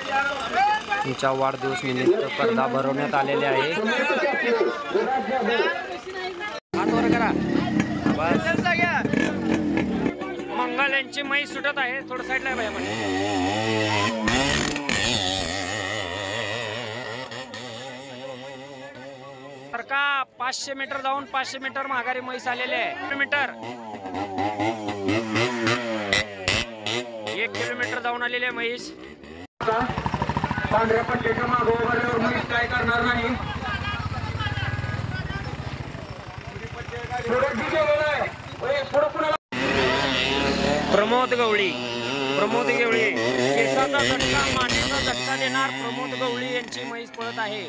तुमच्या वाढदिवस निमित्त स्पर्धा भरवण्यात आलेले आहे। हात वर करा। मंगल यांची मै सुटत आहे, थोडं साईडला आहे आपण। का 500 मीटर जाऊन 500 मीटर माघारी म्हैस आलेले आहे। किलोमीटर 1 किलोमीटर जाऊन आलेले आहे म्हैस। पांढऱ्या पट्ट्याच्या मागे उभारल्यावर म्हैस काय करणार नाही। प्रमोद गवळी केसाचा झटका मानेचा झटका देणार प्रमोद गवळी यांची म्हैस पळत आहे।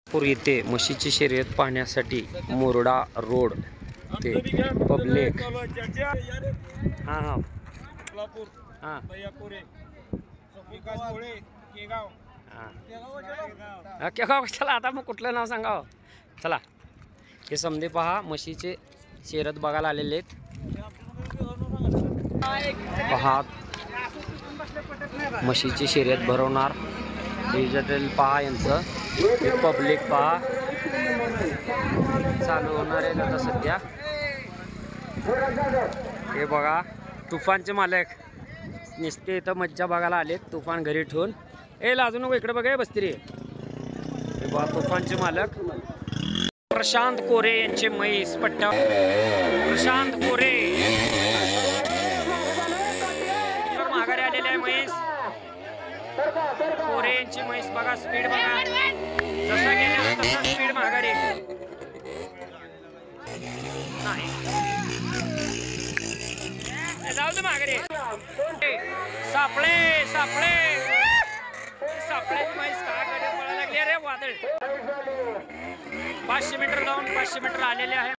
नागपूर येथे म्हशीची शर्यत पाहण्यासाठी मोरडा रोड ते पब्लिक चला आता मग कुठलं नाव सांगावं। चला हे समजे पहा म्हशीचे शर्यत बघायला आलेले आहेत। पहा म्हशीची शर्यत भरवणार डिजिटल पहा यांचं पब्लिक पहा चालू होणार आहे आता सध्या। हे बघा तुफानचे मालक निस्ते इथं मज्जा बघायला आलेत, तुफान घरी ठेवून। ए लाजू नको, इकडे बघा बसती रे। हे बघा तुफानचे मालक प्रशांत कोरे यांचे म्हैस पट्ट्या। प्रशांत कोरे माघारी आलेले आहे म्हैस। कोरे यांची म्हैस बघा, स्पीड बघा, जसा गेला तसा स्पीड माघारी नाही। जाऊ दे माघारी। सापळे म्हैस काय पळायला लागली रे वादळ। 500 मीटर जाऊन 500 मीटर आलेले आहे।